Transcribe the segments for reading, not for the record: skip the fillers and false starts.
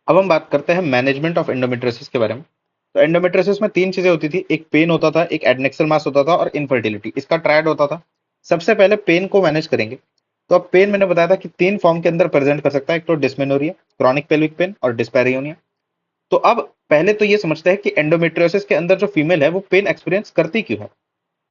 अब हम बात करते हैं मैनेजमेंट ऑफ एंडोमेट्रियोसिस के बारे में। तो एंडोमेट्रियोसिस में तीन चीजें होती थी, एक पेन होता था, एक एडनेक्सल मास होता था और इनफर्टिलिटी, इसका ट्रायड होता था। सबसे पहले पेन को मैनेज करेंगे। तो अब पेन मैंने बताया था कि तीन फॉर्म के अंदर प्रेजेंट कर सकता है, एक तो डिस्मेनोरिया, क्रॉनिक पेल्विक पेन और डिस्पैरियोनिया। तो अब पहले तो ये समझते हैं कि एंडोमेट्रियोसिस के अंदर जो फीमेल है वो पेन एक्सपीरियंस करती क्यों है।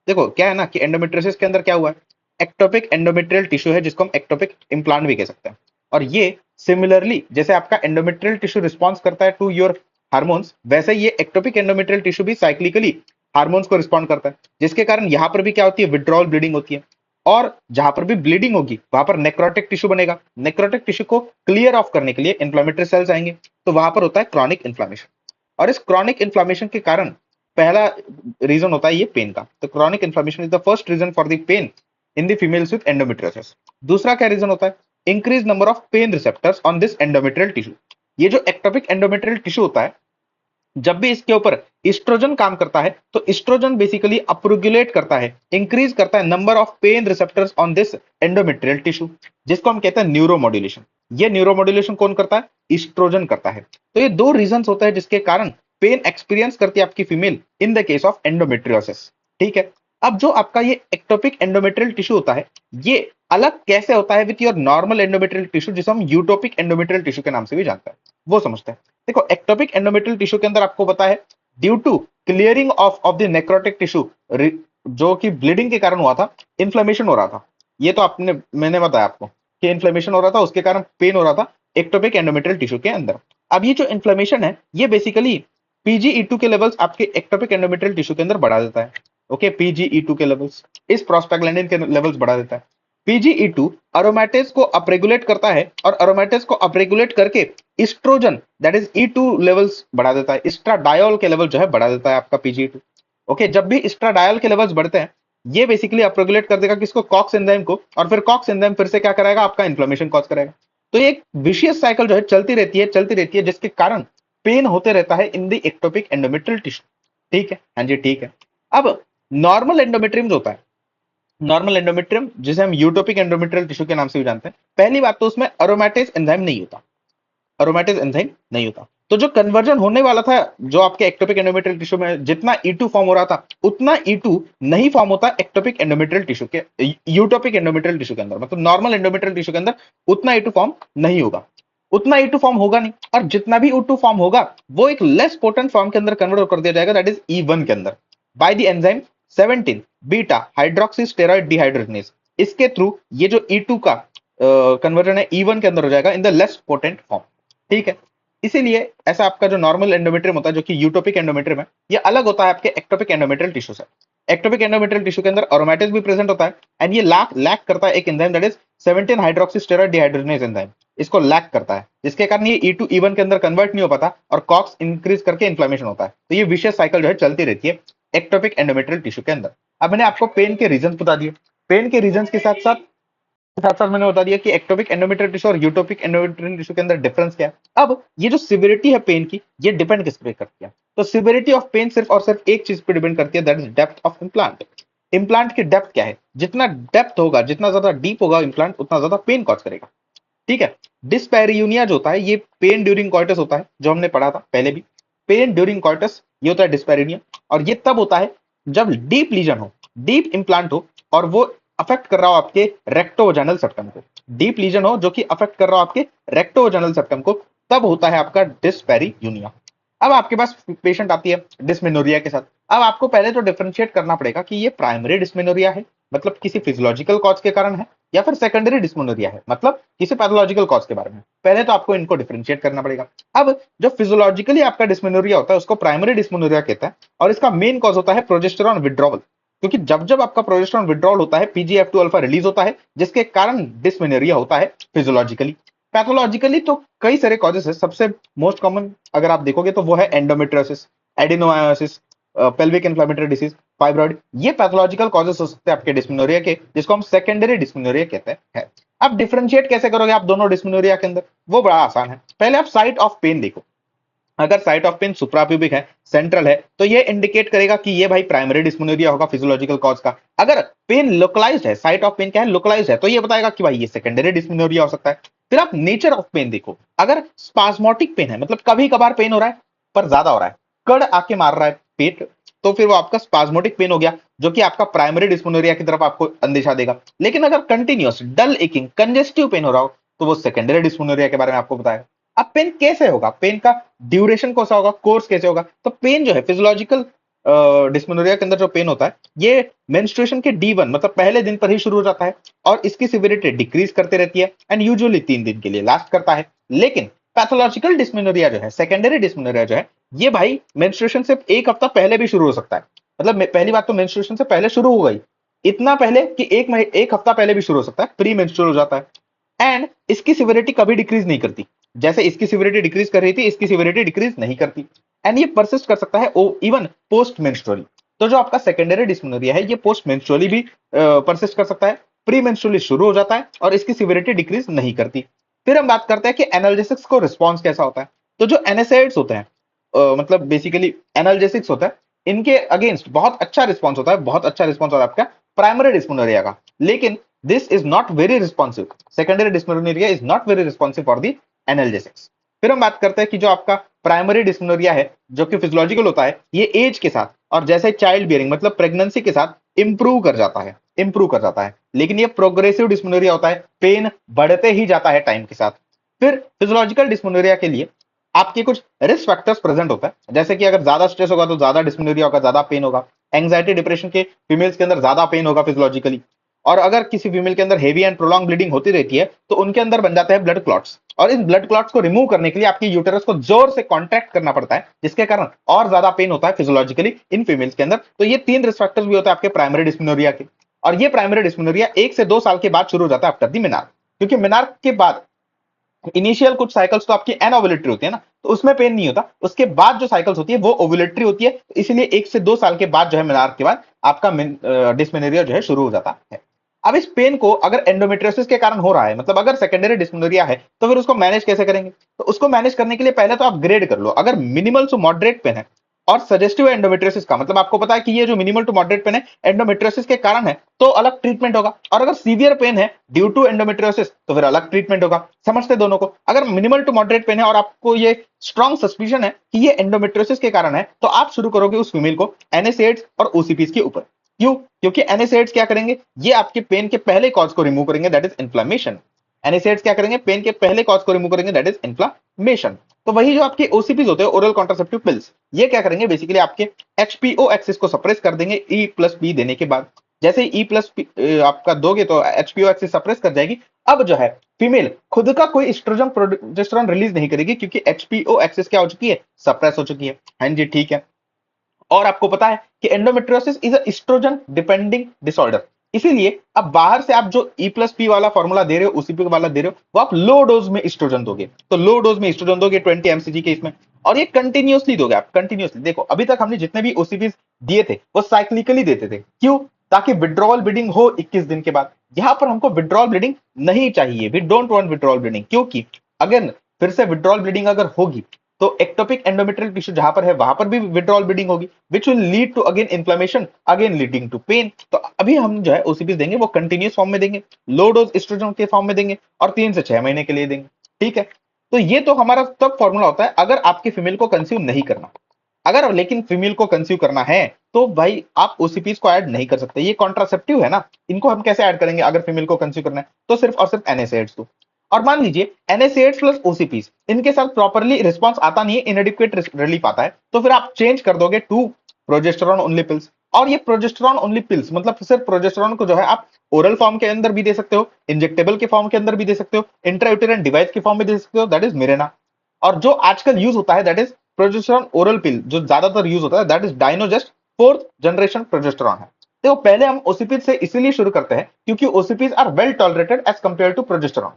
देखो क्या है ना कि एंडोमेट्रियोसिस के अंदर क्या हुआ है, एक्टोपिक एंडोमेट्रियल टिश्यू है जिसको हम एक्टोपिक इम्प्लांट भी कह सकते हैं। और ये सिमिलरली जैसे आपका एंडोमेट्रियल टिश्यू रिस्पॉन्स करता है टू योर हार्मोन्स, वैसे ये एक्टोपिक एंडोमेट्रियल टिश्यू भी साइक्लिकली हार्मोन्स को रिस्पॉन्ड करता है, जिसके कारण यहां पर भी क्या होती है, विड्रॉल ब्लीडिंग होती है। और जहां पर भी ब्लीडिंग होगी वहां पर नेक्रोटिक टिश्यू बनेगा, नेक्रोटिक टिश्यू को क्लियर ऑफ करने के लिए इन्फ्लेमेटरी सेल्स आएंगे, तो वहां पर होता है क्रॉनिक इन्फ्लामेशन। और इस क्रॉनिक इन्फ्लामेशन के कारण पहला रीजन होता है ये पेन का। तो chronic inflammation is the first reason for the pain in the females with endometriosis. दूसरा क्या रीजन होता है, increase number of pain receptors on this endometrial tissue. ये जो एक्टोपिक एंडोमेट्रियल टिश्यू होता है, जब भी इसके ऊपर इस्ट्रोजन काम करता है तो इस्ट्रोजन बेसिकली अपरेगुलेट करता है, इंक्रीज करता है number of pain receptors on this endometrial tissue, जिसको हम कहते हैं न्यूरोमोड्यूलेशन। ये न्यूरोमोड्यूलेशन कौन करता है, इस्ट्रोजन करता है। तो ये दो रीजंस होते हैं जिसके कारण पेन एक्सपीरियंस करती है आपकी female in the case of endometriosis. ठीक है। अब जो आपका ये एक्टोपिक एंडोमेट्रियल टिश्यू होता है, ये अलग कैसे होता है with your normal endometrial tissue, जिसे हम यूटोपिक एंडोमेट्रियल टिश्यू के नाम से भी जानते हैं, वो समझते हैं। देखो एक्टोपिक एंडोमेट्रियल टिश्यू के अंदर आपको पता है, due to clearing of the necrotic tissue, जो कि ब्लीडिंग के कारण हुआ था, इन्फ्लेमेशन हो रहा था। ये तो आपने मैंने बताया आपको कि इन्फ्लेमेशन हो रहा था, उसके कारण पेन हो रहा था एक्टोपिक एंडोमेट्रियल टिश्यू के अंदर। अब ये जो इन्फ्लेमेशन है ये बेसिकली पीजीई2 के लेवल्स आपके एक्टोपिक एंडोमेट्रियल टिश्यू के अंदर बढ़ा देता है। ओके, पीजीई2 के लेवल्स, इस प्रोस्टाग्लैंडिन के लेवल्स बढ़ा देता है। पीजीई2 अरोमेटेज को अपरेगुलेट करता है और अरोमेटेज को अपरेगुलेट करके estrogen that is E two levels बढ़ा देता है, इस्ट्राडायोल के लेवल जो है बढ़ा देता है आपका पीजीई2। ओके, जब भी इस्ट्राडायोल के लेवल्स बढ़ते हैं, ये बेसिकली अपरेगुलेट कर देगा किसको, कॉक्स एंजाइम को, और फिर कॉक्स एंजाइम फिर से क्या कराएगा, आपका इन्फ्लेमेशन कॉज करेगा। तो ये एक विशियस साइकिल जो है चलती रहती है जिसके कारण पेन होते रहता है in the ectopic endometrial tissue. ठीक है, हाँ जी ठीक है। अब नॉर्मल एंडोमेट्रियम जो होता है, नॉर्मल एंडोमेट्रियम जिसे हम यूटोपिक एंडोमेट्रियल टिश्यू के नाम से भी जानते हैं, पहली बात तो उसमें अरोमेटेज एंजाइम नहीं होता, अरोमेटेज एंजाइम नहीं होता। तो जो कन्वर्जन होने वाला था, जो आपके एक्टोपिक एंडोमेट्रियल टिश्यू में जितना E2 फॉर्म हो रहा था, उतना E2 नहीं फॉर्म होता एक्टोपिक एंडोमेट्रियल टिश्यू के, यूटोपिक एंडोमेट्रियल टिश्यू के अंदर, मतलब नॉर्मल एंडोमेट्रियल टिश्यू के अंदर उतना E2 फॉर्म नहीं होगा, उतना E2 फॉर्म होगा नहीं। और जितना भी E2 फॉर्म होगा वो एक लेस पोटेंट फॉर्म के अंदर कन्वर्ट कर दिया जाएगा, दैट इज E1 के अंदर, by the enzyme 17 beta hydroxy steroid dehydrogenase. इसके थ्रू ये जो E2 का कन्वर्जन है E1 के अंदर हो जाएगा in the less potent form. ठीक है। इसीलिए ऐसा आपका जो नॉर्मल एंडोमेट्रियम होता है, जो कि यूटोपिक एंडोमेट्रियम है, ये अलग होता है आपके एक्टोपिक एंडोमेट्रियल टिश्यू से। एक्टोपिक एंडोमेट्रियल टिश्यू के अंदर अरोमेटेज भी प्रेजेंट होता है, एंड ये लैक करता है एक enzyme that is 17 hydroxy steroid dehydrogenase enzyme, इसको लैक करता है, जिसके कारण ये E2 E1 के अंदर कन्वर्ट नहीं हो पाता और कॉक्स इंक्रीज करके इन्फ्लेमेशन होता है। तो ये विशेष साइकिल जो है चलती रहती है एक्टोपिक एंडोमेट्रियल टिश्यू के अंदर। अब मैंने आपको पेन के रीजन बता दिए, पेन के रीजन के साथ साथ मैंने बता दिया कि एक्टोपिक एंडोमेट्रियल टिश्यू और यूटोपिक एंडोमेट्रियल टिश्यू के अंदर डिफरेंस क्या है। अब ये जो सिविरिटी है पेन की, ये डिपेंड किस पे करती है, तो सिविरिटी ऑफ पेन सिर्फ और सिर्फ एक चीज पे डिपेंड करती है, that is depth of implant. Implant की डेप्थ क्या है, जितना डेप्थ होगा, जितना ज्यादा डीप होगा इम्प्लांट, उतना ज्यादा पेन कॉज करेगा। ठीक है। डिस्पैरियूनिया जो होता है ये पेन ड्यूरिंग कॉइटस होता है, जो हमने पढ़ा था पहले भी, पेन ड्यूरिंग कॉइटस ये होता है डिस्पैरियूनिया। और ये तब होता है जब डीप लीजन हो, डीप इम्प्लांट हो और वो अफेक्ट कर रहा हो आपके रेक्टोवेजाइनल सेप्टम को, डीप लीजन हो जो कि अफेक्ट कर रहा हो आपके रेक्टोवेजाइनल सेप्टम को, तब होता है आपका डिस्पैरियूनिया। अब आपके पास पेशेंट आती है डिस्मेनोरिया के साथ। अब आपको पहले तो डिफरेंशिएट करना पड़ेगा कि ये प्राइमरी डिस्मेनोरिया है, मतलब किसी फिजियोलॉजिकल कॉज के कारण है, या फिर सेकेंडरी डिस्मेनोरिया है, मतलब किसी पैथोलॉजिकल कॉज के बारे में। पहले तो आपको इनको डिफरेंशिएट करना पड़ेगा। अब जो फिजियोलॉजिकली आपका डिस्मेनोरिया होता है उसको प्राइमरी डिस्मेनोरिया कहता है, और इसका मेन कॉज होता है प्रोजेस्टेरॉन विड्रॉवल, क्योंकि जब जब आपका प्रोजेस्टेरॉन विड्रॉल होता है पीजीएफ2 अल्फा रिलीज होता है, जिसके कारण डिस्मेनोरिया होता है फिजियोलॉजिकली। पैथोलॉजिकली तो कई सारे कॉजेस है, सबसे मोस्ट कॉमन अगर आप देखोगे तो वो है endometriosis, adenomyosis, pelvic inflammatory disease, fibroid. ये पैथोलॉजिकल कॉजेस हो सकते हैं आपके डिस्मेनोरिया के, जिसको हम सेकेंडरी डिस्मेनोरिया कहते हैं। अब डिफरेंशिएट कैसे करोगे आप दोनों डिस्मेनोरिया के अंदर, वो बड़ा आसान है। पहले आप साइट ऑफ पेन देखो, अगर साइट ऑफ पेन सुप्राप्यूबिक है, सेंट्रल है, तो ये इंडिकेट करेगा कि ये भाई प्राइमरी डिस्मेनोरिया होगा फिजियोलॉजिकल कॉज का। अगर पेन लोकलाइज्ड है, साइट ऑफ पेन क्या है, लोकलाइज्ड है, तो ये बताएगा कि भाई ये सेकेंडरी डिस्मेनोरिया हो सकता है। फिर आप नेचर ऑफ पेन देखो, अगर स्पास्मोटिक पेन है मतलब कभी कभार पेन हो रहा है पर ज्यादा हो रहा है, कड़ आके मार रहा है पेट, तो फिर वो आपका स्पास्मोटिक पेन हो गया, जो कि आपका प्राइमरी डिस्मेनोरिया की तरफ आपको अंदेशा देगा। लेकिन अगर कंटिन्यूअस डल एकिंग कंजेस्टिव पेन हो रहा हो तो वो सेकेंडरी डिस्मेनोरिया के बारे में आपको बताएगा। अब पेन कैसे होगा, पेन का ड्यूरेशन कैसा होगा, कोर्स कैसे होगा, तो पेन जो है फिजियोलॉजिकल डिस्मेनोरिया के अंदर जो पेन होता है ये मेंस्ट्रुएशन के D1 मतलब पहले दिन पर ही शुरू हो जाता है और इसकी सिविरिटी डिक्रीज करते रहती है एंड यूजुअली 3 दिन के लिए लास्ट करता है। लेकिन पैथोलॉजिकल डिस्मेनोरिया जो है, सेकेंडरी डिस्मेनोरिया जो है, ये भाई मेंस्ट्रुएशन से एक हफ्ता पहले भी शुरू हो सकता है। मतलब पहली बात तो मेंस्ट्रुएशन से पहले शुरू हो गई, इतना पहले कि एक हफ्ता पहले भी शुरू हो सकता है, प्री मेंस्ट्रुअल हो जाता है एंड इसकी सिविरिटी कभी डिक्रीज नहीं करती। जैसे इसकी सिविरिटी डिक्रीज कर रही थी, इसकी सिविरिटी डिक्रीज नहीं करती एंड ये परसिस्ट कर सकता है इवन पोस्ट मेंस्ट्रुअली। तो जो आपका सेकेंडरी डिस्मेनोरिया है ये पोस्ट मेंस्ट्रुअली भी परसिस्ट कर सकता है, प्री मेंस्ट्रुअली शुरू हो जाता है और इसकी सिविरिटी डिक्रीज नहीं करती। फिर हम बात करते हैं कि एनाल्जेसिक्स को रिस्पॉन्स कैसा होता है। तो जो एनएसएइड्स होते हैं मतलब बेसिकली एनाल्जेसिक्स होता है, इनके अगेंस्ट बहुत अच्छा रिस्पॉन्स होता है, बहुत अच्छा रिस्पॉन्स होता है आपका प्राइमरी डिस्मेनोरिया का। लेकिन this is not very responsive, secondary dysmenorrhea is not very responsive for the analgesics. फिर हम बात करते हैं कि जो आपका प्राइमरी डिस्मेनोरिया है जो कि फिजियोलॉजिकल होता है, ये एज के साथ और जैसे चाइल्ड बियरिंग मतलब प्रेगनेंसी के साथ इंप्रूव कर जाता है, इंप्रूव कर जाता है। लेकिन ये प्रोग्रेसिव डिस्मेनोरिया होता है, पेन बढ़ते ही जाता है टाइम के साथ। फिर फिजियोलॉजिकल डिस्मेनोरिया के लिए आपके कुछ रिस्क फैक्टर्स प्रेजेंट होता है, जैसे कि अगर ज्यादा स्ट्रेस होगा तो ज्यादा डिस्मेनोरिया होगा, ज्यादा पेन होगा। एंग्जाइटी डिप्रेशन के फीमेल्स के अंदर ज्यादा पेन होगा फिजियोलॉजिकली। और अगर किसी फीमेल के अंदर हेवी एंड प्रोलॉन्ग ब्लीडिंग होती रहती है तो उनके अंदर बन जाते हैं ब्लड क्लॉट्स, और इन ब्लड क्लॉट्स को रिमूव करने के लिए आपकी यूटेरस को जोर से कॉन्ट्रैक्ट करना पड़ता है, जिसके कारण और ज्यादा पेन होता है फिजियोलॉजिकली इन फीमेल्स के अंदर। तो ये 3 रिस्क फैक्टर्स भी होते हैं आपके प्राइमरी डिस्मेनोरिया के। और ये प्राइमरी डिस्मेनोरिया 1 से 2 साल के बाद शुरू हो जाता है आफ्टर दी मेनार्क, क्योंकि मेनार्क के बाद इनिशियल कुछ साइकिल्स तो आपकी एनओवुलेटरी होती है ना, तो उसमें पेन नहीं होता। उसके बाद जो साइकिल्स होती है वो ओवुलेटरी होती है, इसीलिए 1 से 2 साल के बाद जो है मेनार्क के बाद आपका डिस्मेनोरिया जो है शुरू हो जाता है। अब इस पेन को अगर एंडोमेट्रियोसिस के कारण हो रहा है, मतलब अगर सेकेंडरी डिस्मेनोरिया है, तो फिर उसको मैनेज कैसे करेंगे? तो उसको मैनेज करने के लिए पहले तो आप ग्रेड कर लो। अगर मिनिमल टू मॉडरेट पेन है और सजेस्टिव एंडोमेट्रियोसिस का मतलब आपको पता है कि ये जो मिनिमल टू मॉडरेट पेन है एंडोमेट्रियोसिस के कारण है, तो अलग ट्रीटमेंट होगा। और अगर सीवियर पेन है ड्यू टू एंडोमेट्रियोसिस तो फिर अलग ट्रीटमेंट होगा। समझते दोनों को? अगर मिनिमल टू मॉडरेट पेन है और आपको ये स्ट्रॉन्ग सस्पिशन है कि ये एंडोमेट्रियोसिस के कारण है, तो आप शुरू करोगे उस फीमेल को एनएसएइड्स और ओसीपीज के ऊपर। क्यों? क्योंकि एनएसएइड्स क्या करेंगे, ये आपके पेन के पहले कॉज को रिमूव करेंगे, दैट इज इन्फ्लेमेशन। एनएसएइड्स क्या करेंगे, पेन के पहले कॉज को रिमूव करेंगे, दैट इज इन्फ्लेमेशन। तो वही जो आपके ओसीपीज होते हैं, ओरल कॉन्ट्रासेप्टिव पिल्स, ये क्या करेंगे बेसिकली आपके एचपीओ एक्सिस को सप्रेस कर देंगे ई प्लस बी देने के बाद। जैसे ई प्लस आपका दोगे तो एचपीओ एक्सिस सप्रेस कर जाएगी। अब जो है फीमेल खुद का कोई एस्ट्रोजन प्रोजेस्टेरोन रिलीज नहीं करेगी, क्योंकि एचपीओ एक्सिस क्या हो चुकी है, सप्रेस हो चुकी है। हाँ जी ठीक है। और आपको पता है कि endometriosis is estrogen depending disorder, इसीलिए अब बाहर से आप जो ई प्लस पी वाला फॉर्मूला दे रहे हो, ओसीपी वाला दे रहे हो, वो आप लो डोज में एस्ट्रोजन दोगे। तो लो डोज में एस्ट्रोजन दोगे 20 एमसीजी के इसमें, और ये कंटिन्यूअसली दोगे आप, कंटिन्यूअसली। देखो अभी तक हमने जितने भी ओसीपीज दिए थे वो साइक्लिकली देते थे, क्यों? ताकि विड्रॉल ब्लीडिंग हो 21 दिन के बाद। यहां पर हमको विड्रॉल ब्लीडिंग नहीं चाहिए, we don't want withdrawal bleeding, क्योंकि अगेन फिर से विड्रॉल ब्लीडिंग अगर होगी तो एक्टोपिक एंडोमेट्रियल टिश्यू जहां पर है वहां पर भी विड्रॉल ब्लीडिंग होगी, which will lead to again inflammation, again leading to pain. तो अभी हम जो है ओसीपीज देंगे वो कंटिन्यूस फॉर्म में देंगे, लो डोज एस्ट्रोजन के फॉर्म में देंगे, और 3 से 6 महीने के लिए देंगे। ठीक है? तो ये तो हमारा तब फॉर्मूला होता है अगर आपके फीमेल को कंसीव नहीं करना। अगर लेकिन फीमेल को कंसीव करना है तो भाई आप ओसीपीज को ऐड नहीं कर सकते, ये कॉन्ट्रासेप्टिव है ना, इनको हम कैसे ऐड करेंगे? अगर फीमेल को कंसीव करना है तो सिर्फ और सिर्फ एनएसएइड्स दो। और मान लीजिए एनएसएइड्स प्लस ओसीपीज इनके साथ प्रॉपर्ली रिस्पॉन्स आता नहीं है, इनएडिक्वेट रिलीफ आता है, तो फिर आप चेंज कर दोगे टू प्रोजेस्टेरॉन ओनली पिल्स। और ये प्रोजेस्टेरॉन ओनली पिल्स मतलब सिर्फ प्रोजेस्टेरॉन को जो है आप ओरल फॉर्म के अंदर भी दे सकते हो, इंजेक्टेबल के फॉर्म के अंदर भी दे सकते हो, इंट्रायूटेरिन डिवाइस के फॉर्म में दे सकते हो, दैट इज मिरेना। और जो आजकल यूज होता है that is progesterone oral pill, जो ज्यादातर यूज होता है that is dienogest 4th generation progesterone है। तो पहले हम ओसीपीज से इसीलिए शुरू करते हैं क्योंकि OCPs are well tolerated as compared to progesterone.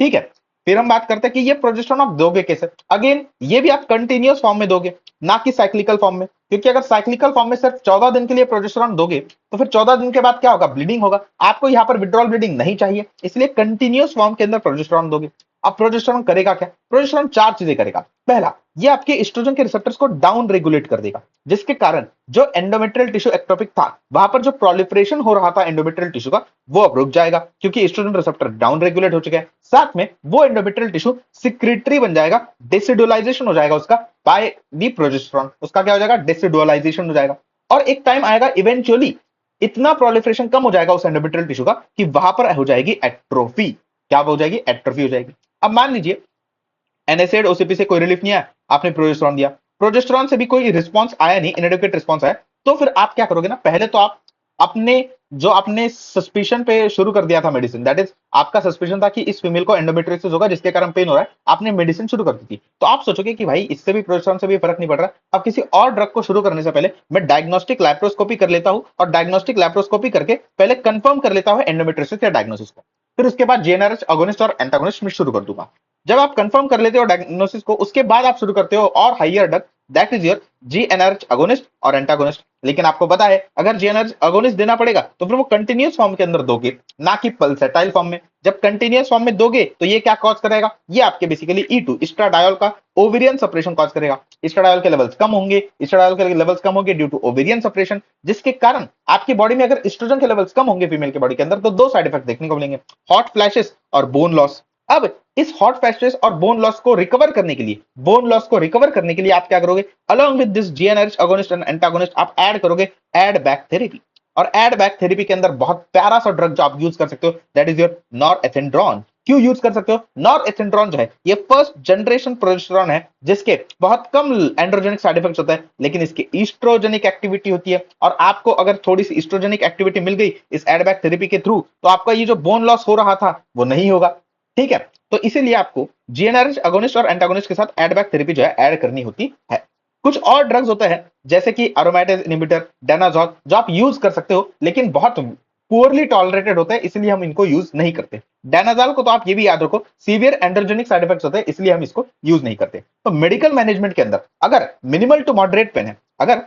ठीक है? फिर हम बात करते हैं कि ये प्रोजेस्टेरॉन आप दोगे कैसे? अगेन ये भी आप कंटिन्यूअस फॉर्म में दोगे, ना कि साइक्लिकल फॉर्म में, क्योंकि अगर साइक्लिकल फॉर्म में सिर्फ 14 दिन के लिए प्रोजेस्टेरॉन दोगे तो फिर 14 दिन के बाद क्या होगा? ब्लीडिंग होगा। आपको यहां पर विड्रॉल ब्लीडिंग नहीं चाहिए, इसलिए कंटिन्यूअस फॉर्म के अंदर प्रोजेस्टेरॉन दोगे। अब प्रोजेस्टेरॉन करेगा क्या? प्रोजेस्टेरॉन चार चीजें करेगा। पहला, ये आपके एस्ट्रोजन के रिसेप्टर्स को डाउन रेगुलेट कर देगा, जिसके कारण जो एंडोमेट्रियल टिश्यू एक्टोपिक था, वहां पर जो प्रोलिफरेशन हो रहा था एंडोमेट्रियल टिश्यू का, वो अब रुक जाएगा क्योंकि एस्ट्रोजन रिसेप्टर डाउन रेगुलेट हो चुके हैं। साथ में वो एंडोमेट्रियल टिश्यू सिक्रीटरी बन जाएगा, डिसिडुअलाइजेशन हो जाएगा उसका बाय दी प्रोजेस्टेरॉन, उसका क्या हो जाएगा? डिसिडुअलाइजेशन हो जाएगा। और एक टाइम आएगा इवेंचुअली इतना प्रोलिफरेशन कम हो जाएगा उस एंडोमेट्रियल टिश्यू का कि वहां पर हो जाएगी एट्रोफी। क्या हो जाएगी? एट्रोफी हो जाएगी। अब मान लीजिए एनएसएड ओसीपी से कोई रिलीफ नहीं आया, आपने प्रोजेस्टेरॉन दिया, प्रोजेस्टेरॉन से भी कोई रिस्पांस आया नहीं, इनएडिक्वेट रिस्पांस आया, तो फिर आप क्या करोगे ना, पहले तो आप अपने जो आपने सस्पिशन पे शुरू कर दिया था मेडिसिन, दैट इज आपका सस्पिशन था कि इस फीमेल को एंडोमेट्रियोसिस होगा जिसके कारण पेन हो रहा है, आपने मेडिसिन शुरू कर दी थी, तो आप सोचोगे कि भाई इससे भी प्रोजेस्टेरॉन से भी फर्क नहीं पड़ रहा, अब किसी और ड्रग को शुरू करने से पहले मैं डायग्नोस्टिक लैप्रोस्कोपी कर लेता हूं और डायग्नोस्टिक लैप्रोस्कोपी करके पहले कंफर्म कर लेता हूं एंडोमेट्रियोसिस या डायग्नोसिस को, फिर उसके बाद जीएनआरएच अगोनिस्ट और एंटागोनिस्ट में शुरू कर दूंगा। जब आप कंफर्म कर लेते हो डायग्नोसिस को, उसके बाद आप शुरू करते हो और higher drug, that is your GnRH agonist और एंटागोनिस्ट। लेकिन आपको पता है अगर जीएनआरएच अगोनिस्ट देना पड़ेगा तो फिर वो कंटिन्यूअस फॉर्म के अंदर दोगे, ना कि पल्सेटाइल फॉर्म में। जब कंटिन्यूअस फॉर्म में दोगे तो ये क्या कॉज करेगा? ये आपके बेसिकली E2 एस्ट्राडायोल का ओवेरियन सप्रेशन कॉज करेगा। एस्ट्राडायोल के लेवल्स कम होंगे, एस्ट्राडायोल के लेवल्स कम होंगे ड्यू टू ओवेरियन सप्रेशन, जिसके कारण आपकी बॉडी में अगर एस्ट्रोजन के लेवल्स कम होंगे फीमेल के बॉडी के अंदर, तो दो साइड इफेक्ट देखने को मिलेंगे, हॉट फ्लैशेस और बोन लॉस। अब इस हॉट फ्लैशेस और बोन लॉस को रिकवर करने के लिए, आप क्या करोगे? Along with this GnRH agonist and antagonist आप ऐड करोगे एड बैक थेरेपी। और एड बैक थेरेपी के अंदर बहुत प्यारा सा ड्रग जो आप यूज कर सकते हो, दैट इज योर नॉरएथेंड्रॉन। क्यों यूज कर सकते हो? नॉरएथेंड्रॉन जो है ये फर्स्ट जनरेशन प्रोजेस्टेरॉन है जिसके बहुत कम एंड्रोजेनिक साइड इफेक्ट्स होता है, लेकिन इसकी ईस्ट्रोजेनिक एक्टिविटी होती है, और आपको अगर थोड़ी सी ईस्ट्रोजेनिक एक्टिविटी मिल गई इस एडबैक थेरेपी के थ्रू, तो आपका ये जो बोन लॉस हो रहा था वो नहीं होगा। ठीक है, तो इसीलिए आपको जीएनआरएच अगोनिस्ट और एंटागोनिस्ट के साथ एडबैक थेरेपी जो है ऐड करनी होती है। कुछ और ड्रग्स होते हैं जैसे कि अरोमेटेज इनहिबिटर, डायनाजोल, जो आप यूज कर सकते हो लेकिन बहुत पुअरली टॉलरेटेड होते हैं, इसलिए हम इनको यूज नहीं करते। डायनाजोल को तो आप ये भी याद रखो सीवियर एंड्रोजेनिक साइड इफेक्ट्स होते हैं, इसलिए हम इसको यूज नहीं करते। तो मेडिकल मैनेजमेंट के अंदर अगर मिनिमल टू मॉडरेट पेन है, अगर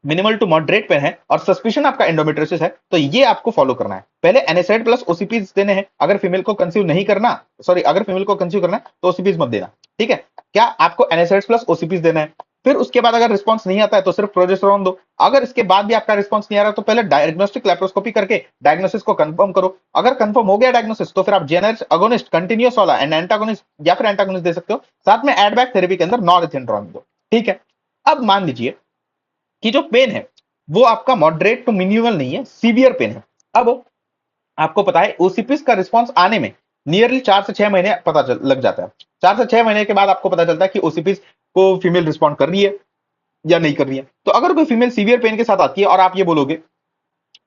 मिनिमल टू मॉडरेट पेन है और सस्पिशन आपका एंडोमेट्रियोसिस है, तो ये आपको फॉलो करना है। पहले एनएसएड प्लस ओसीपीज देने हैं, अगर फीमेल को कंसीव नहीं करना, अगर फीमेल को कंसीव करना है तो ओसीपीज मत देना। ठीक है, क्या आपको एनएसएड प्लस ओसीपीज देना है। फिर उसके बाद अगर रिस्पांस नहीं आता है तो सिर्फ प्रोजेस्टेरॉन दो। अगर इसके बाद भी आपका रिस्पांस नहीं आ रहा तो पहले डायग्नोस्टिक लैप्रोस्कोपी करके डायग्नोसिस को कंफर्म करो। अगर कंफर्म हो गया डायग्नोसिस तो फिर आप जीएनआरएच अगोनिस्ट कंटिन्यूअस वाला एंड एंटागोनिस्ट या फिर एंटागोनिस्ट दे सकते हो, साथ में एडबैक थेरेपी के अंदर नॉरएथेंड्रॉन दो। ठीक है, अब मान लीजिए कि जो पेन है वो आपका मॉडरेट टू मिनिमल नहीं है, सीवियर पेन है। अब आपको पता है ओसीपीस का रिस्पांस आने में नियरली 4 से 6 महीने लग जाता है। 4 से 6 महीने के बाद आपको पता चलता है कि ओसीपीस को फीमेल रिस्पॉन्ड कर रही है या नहीं कर रही है। तो अगर कोई फीमेल सीवियर पेन के साथ आती है और आप ये बोलोगे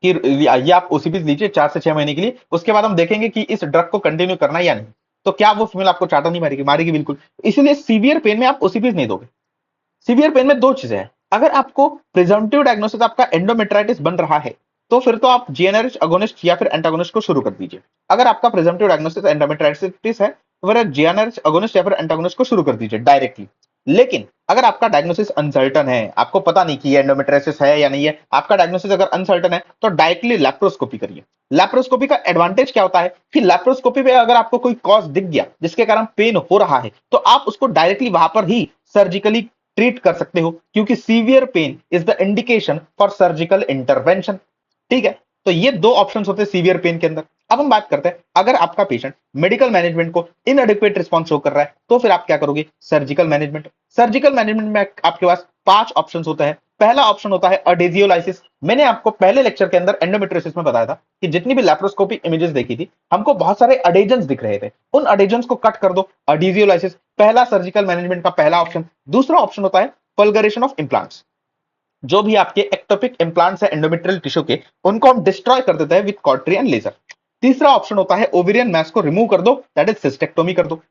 कि ये आप ओसीपीस लीजिए 4 से 6 महीने के लिए, उसके बाद हम देखेंगे कि इस ड्रग को कंटिन्यू करना है या नहीं, तो क्या वो फीमेल आपको चाटा नहीं मारेगी? मारेगी बिल्कुल। इसलिए सीवियर पेन में आप ओसीपीस नहीं दोगे। सीवियर पेन में दो चीजें हैं, अगर आपको प्रिजम्पटिव डायग्नोसिस आपका एंडोमेट्राइटिस बन रहा है तो फिर तो आप जीएनआरएच अगोनिस्ट या फिर एंटागोनिस्ट को शुरू कर दीजिए। अगर आपका प्रिजम्पटिव डायग्नोसिस एंडोमेट्राइटिस है तो फिर जीएनआरएच अगोनिस्ट या फिर एंटागोनिस्ट को शुरू कर दीजिए डायरेक्टली। लेकिन अगर आपका डायग्नोसिस अनसर्टन है, आपको पता नहीं कि ये एंडोमेट्राइटिस है या नहीं है, आपका डायग्नोसिस अगर अनसर्टन है तो डायरेक्टली लैप्रोस्कोपी करिए। लैप्रोस्कोपी का एडवांटेज क्या होता है कि लैप्रोस्कोपी में अगर आपको कोई कॉज दिख गया जिसके कारण पेन हो रहा है तो आप उसको डायरेक्टली वहां पर ही सर्जिकली ट्रीट कर सकते हो, क्योंकि severe pain is the indication for surgical intervention. ठीक है, तो ये दो ऑप्शंस होते हैं सीवियर पेन के अंदर। अब हम बात करते हैं अगर आपका पेशेंट मेडिकल मैनेजमेंट को इनएडिक्वेट रिस्पॉन्स शो कर रहा है तो फिर आप क्या करोगे? Surgical management. सर्जिकल मैनेजमेंट में आपके पास 5 ऑप्शंस होता है। पहला ऑप्शन होता है अडेजियोलाइसिस। मैंने आपको पहले लेक्चर के अंदर एंडोमेट्रियोसिस में बताया था कि जितनी भी लैप्रोस्कोपिक इमेजेस देखी थी हमको बहुत सारे अडेजन्स दिख रहे थे, उन अडेजन्स को कट कर दो, अडेजियोलाइसिस पहला सर्जिकल मैनेजमेंट का पहला ऑप्शन। दूसरा ऑप्शन होता है फल्गरेशन ऑफ इम्प्लांट्स। जो भी आपके एक्टोपिक इम्प्लांट्स है एंडोमेट्रियल टिश्यू के, उनको हम डिस्ट्रॉय कर देते हैं विद कॉट्रियन लेजर। तीसरा ऑप्शन होता है ओवेरियन मैस को रिमूव कर दो, दैट इज सिस्टेक्टोमी कर दो।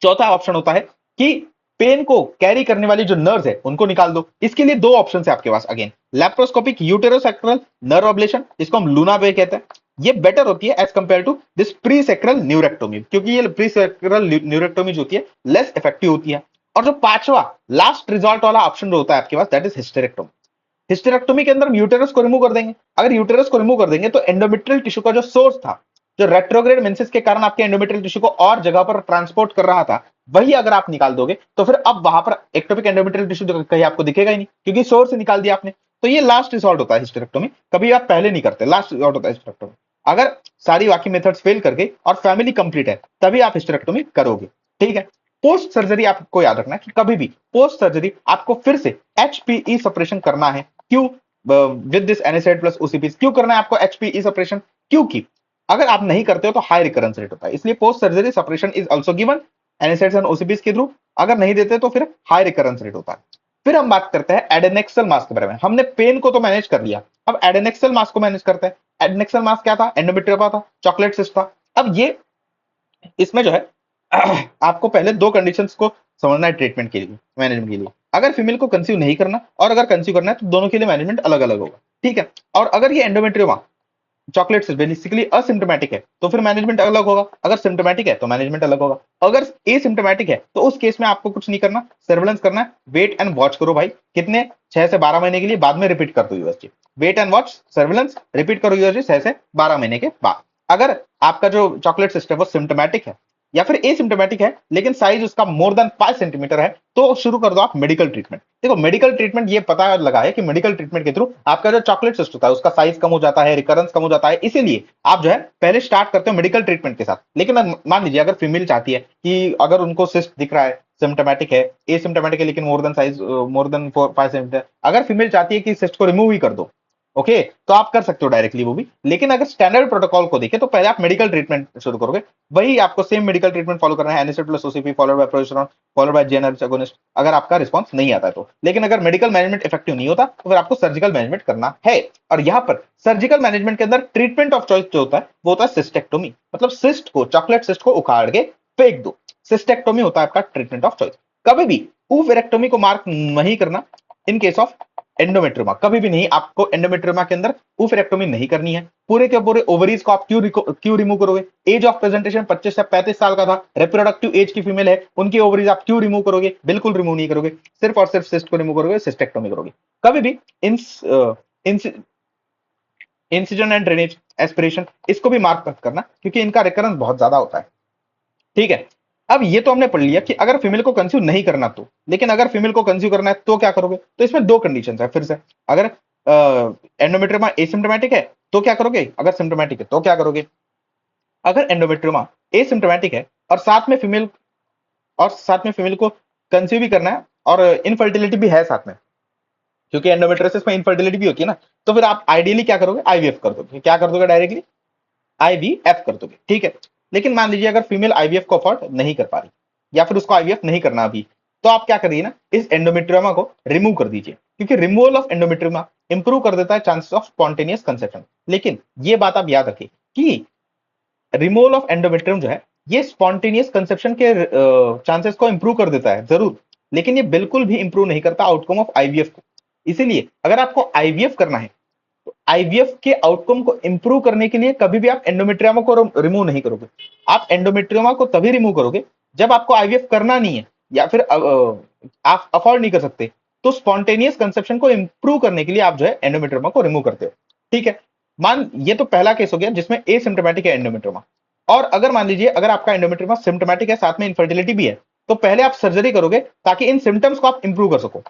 चौथा ऑप्शन होता है कि पेन को कैरी करने वाली जो नर्व्स है उनको निकाल दो। इसके लिए दो ऑप्शन है आपके पास, अगेन लैप्रोस्कोपिक यूटेरोसेक्टरल नर्व अब्लेशन, जिसको हम लूना वे कहते हैं, ये बेटर होती है as compared to this presacral neurectomy, क्योंकि ये प्री सेक्रल न्यूरेक्टोमी जो होती है लेस इफेक्टिव होती है। और जो पांचवा लास्ट रिजॉर्ट वाला ऑप्शन जो होता है आपके पास, दैट इज हिस्टेरेक्टोमी। हिस्टेरेक्टोमी के अंदर यूटेरस को रिमूव कर देंगे। अगर यूटेरस को रिमूव कर देंगे तो एंडोमेट्रियल टिश्यू का जो सोर्स था जो रेट्रोग्रेड मेंसेस के कारण आपके एंडोमेट्रियल टिश्यू को और जगह पर ट्रांसपोर्ट कर रहा था, वही अगर आप निकाल दोगे तो फिर अब वहां पर एक्टोपिक एंडोमेट्रियल टिश्यू कहीं आपको दिखेगा ही नहीं, क्योंकि सोर्स से निकाल दिया आपने। तो ये लास्ट रिसॉर्ट होता है हिस्टेरेक्टोमी, कभी आप पहले नहीं करते, लास्ट रिसॉर्ट होता है हिस्टेरेक्टोमी। अगर सारी बाकी मेथड्स फेल कर गई और फैमिली कंप्लीट है, तभी आप हिस्टेरेक्टोमी करोगे। ठीक है। पोस्ट सर्जरी आपको याद रखना है कि कभी भी पोस्ट सर्जरी आपको फिर से एचपीई सपरेशन करना है। क्यों? With this NSAID plus OCP क्यों करना है आपको एचपीई सपरेशन? क्योंकि अगर आप नहीं करते हो तो हाई रिकरेंस रेट होता है, इसलिए post surgery suppression is also given NSAIDs and OCPs के थ्रू। अगर नहीं देते तो फिर हाई रिकरेंस रेट होता है। फिर हम बात करते हैं एडेनेक्सल मास के बारे में। हमने पेन को तो मैनेज कर लिया, अब एडेनेक्सल मास को मैनेज करते हैं। एडेनेक्सल मास क्या था? एंडोमेट्रियमा था, चॉकलेट सिस्ट था। अब ये इसमें जो है आपको पहले दो कंडीशंस को समझना है ट्रीटमेंट के लिए, मैनेजमेंट के लिए। अगर फीमेल को कंसीव नहीं करना और अगर कंसीव करना है तो दोनों के लिए मैनेजमेंट अलग अलग होगा। ठीक है। और अगर ये एंडोमेट्रियमा चॉकलेट से बेसिकली असिम्टोमेटिक है तो फिर मैनेजमेंट अलग होगा, अगर सिम्टोमेटिक है तो मैनेजमेंट अलग होगा। अगर एसिम्टोमेटिक है तो उस केस में आपको कुछ नहीं करना, सर्वेलेंस करना है, वेट एंड वॉच करो भाई। कितने? 6 से 12 महीने के लिए, बाद में रिपीट कर दो USG. Wait and watch, surveillance, repeat करो यूएसजी 6 से 12 महीने के बाद। अगर आपका जो चॉकलेट सिस्ट है वो सिम्टोमेटिक है या फिर एसिम्टोमेटिक है लेकिन साइज उसका मोर देन 5 सेंटीमीटर है, तो शुरू कर दो आप मेडिकल ट्रीटमेंट। देखो मेडिकल ट्रीटमेंट ये पता लगा है कि मेडिकल ट्रीटमेंट के थ्रू आपका जो चॉकलेट सिस्ट होता है उसका साइज कम हो जाता है, रिकरेंस कम हो जाता है, इसीलिए आप जो है पहले स्टार्ट करते हो मेडिकल ट्रीटमेंट के साथ। लेकिन मान लीजिए अगर फीमेल चाहती है कि अगर उनको सिस्ट दिख रहा है, सिम्टोमेटिक है, एसिम्टोमेटिक है लेकिन more than size more than 4-5 centimetre, अगर फीमेल चाहती है कि सिस्ट को रिमूव ही कर दो, ओके, तो आप कर सकते हो डायरेक्टली वो भी। लेकिन अगर स्टैंडर्ड प्रोटोकॉल को देखें तो पहले आप मेडिकल ट्रीटमेंट शुरू करोगे। वही आपको सेम मेडिकल ट्रीटमेंट फॉलो करना है, NSAID plus OCP followed by progesterone followed by GnRH agonist, अगर आपका रिस्पांस नहीं आता है तो। लेकिन अगर मेडिकल मैनेजमेंट इफेक्टिव नहीं होता तो फिर आपको सर्जिकल मैनेजमेंट करना है। और यहाँ पर सर्जिकल मैनेजमेंट के अंदर ट्रीटमेंट ऑफ चॉइस जो होता है वो होता है सिस्टेक्टोमी, मतलब सिस्ट को, चॉकलेट सिस्ट को उखाड़ के फेंक दो। सिस्टेक्टोमी होता है आपका ट्रीटमेंट ऑफ चॉइस। कभी भी ओवेरेक्टोमी को मार्क नहीं करना इन केस ऑफ एंडोमेट्रियोमा, कभी भी नहीं। आपको एंडोमेट्रियोमा के अंदर ओवेरेक्टोमी नहीं करनी है। पूरे के पूरे ओवरीज को आप क्यों रिमूव करोगे? एज ऑफ प्रेजेंटेशन 25 से 35 साल का था, रिप्रोडक्टिव एज की फीमेल है, उनकी ओवरीज आप क्यों रिमूव करोगे? बिल्कुल रिमूव नहीं करोगे, सिर्फ और सिर्फ सिस्ट को रिमूव करोगे, सिस्टेक्टोमी करोगे। कभी भी इंसिजन एंड ड्रेनेज एस्पिरेशन इसको भी मार्क मत करना, क्योंकि इनका रिकरेंस बहुत ज्यादा होता है। ठीक है। अब ये तो हमने पढ़ लिया कि अगर फीमेल को कंसीव नहीं करना तो, लेकिन अगर फीमेल को कंसीव करना है तो क्या करोगे? तो इसमें दो कंडीशंस है फिर से। अगर एंडोमेट्रियोमा एसिम्प्टोमेटिक है तो क्या करोगे? अगर सिम्प्टोमेटिक है तो क्या करोगे? अगर एंडोमेट्रियोमा एसिम्प्टोमेटिक है और साथ में फीमेल को कंसीव भी करना है और इनफर्टिलिटी भी है साथ में, क्योंकि एंडोमेट्रियोसिस में इनफर्टिलिटी भी होती है ना, तो फिर आप आइडियली क्या करोगे? आईवीएफ कर दोगे। क्या कर दोगे? डायरेक्टली आईवीएफ कर दोगे। ठीक है। लेकिन मान लीजिए अगर फीमेल आईवीएफ को अफोर्ड नहीं कर पा रही या फिर उसको आईवीएफ नहीं करना अभी, तो आप क्या करिए ना, इस एंडोमेट्रियोमा को रिमूव कर दीजिए, क्योंकि रिमूवल ऑफ एंडोमेट्रियोमा इंप्रूव कर देता है चांसेस ऑफ स्पॉन्टेनियस कंसेप्शन। लेकिन ये बात आप याद रखिए कि रिमूवल ऑफ एंडोमेट्रियम जो है ये स्पॉन्टेनियस कंसेप्शन के चांसेस को इंप्रूव कर देता है जरूर, लेकिन ये बिल्कुल भी इंप्रूव नहीं करता आउटकम ऑफ आईवीएफ को। इसीलिए अगर आपको आईवीएफ करना है, आईवीएफ के आउटकम को इंप्रूव करने के लिए कभी भी आप एंडोमेट्रियोमा को रिमूव नहीं करोगे। आप एंडोमेट्रियोमा को तभी रिमूव करोगे जब आपको आईवीएफ करना नहीं है या फिर आप अफोर्ड नहीं कर सकते, तो स्पॉन्टेनियस कंसेप्शन को इंप्रूव करने के लिए आप जो है एंडोमेट्रियोमा को रिमूव करते हो। ठीक है। ये तो पहला केस हो गया जिसमें एसिम्प्टोमेटिक है एंडोमेट्रियोमा। और अगर मान लीजिए अगर आपका एंडोमेट्रियोमा सिम्प्टोमेटिक है, साथ में इनफर्टिलिटी भी है, तो पहले आप सर्जरी करोगे ताकि इन सिम्टम्स को आप इंप्रूव कर सको,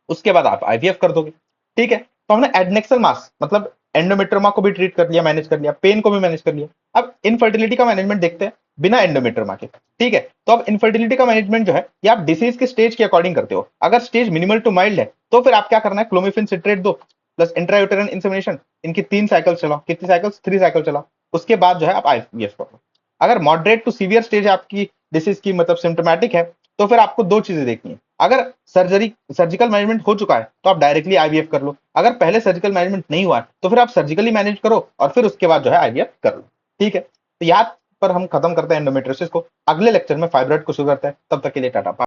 उसके बाद आप आईवीएफ कर दोगे। ठीक है। तो हमने एडनेक्सल मास मतलब एंडोमेट्रियोमा को भी ट्रीट कर लिया, मैनेज कर लिया, पेन को भी मैनेज कर लिया। अब इनफर्टिलिटी का मैनेजमेंट देखते हैं बिना एंडोमेट्रियोमा के। ठीक है। तो अब इनफर्टिलिटी का मैनेजमेंट जो है ये आप डिसीज के स्टेज के अकॉर्डिंग करते हो। अगर स्टेज मिनिमल टू माइल्ड है तो फिर आप क्या करना है, क्लोमिफेन सिट्रेट दो प्लस इंट्रायूटेरन इंसेमिनेशन, इनकी 3 साइकिल चलाओ। कितनी साइकिल्स? 3 साइकिल चलाओ। उसके बाद जो है आप आईवीएफ करो। अगर मॉडरेट टू सीवियर स्टेज आपकी डिसीज की मतलब सिम्टोमेटिक है, तो फिर आपको दो चीजें देखनी है। अगर सर्जिकल मैनेजमेंट हो चुका है तो आप डायरेक्टली आईवीएफ कर लो। अगर पहले सर्जिकल मैनेजमेंट नहीं हुआ है तो फिर आप सर्जिकली मैनेज करो और फिर उसके बाद जो है आईवीएफ कर लो। ठीक है। तो यहाँ पर हम खत्म करते हैं एंडोमेट्रियोसिस को। अगले लेक्चर में फाइब्रॉइड को शुरू करते हैं। तब तक के लिए टाटा।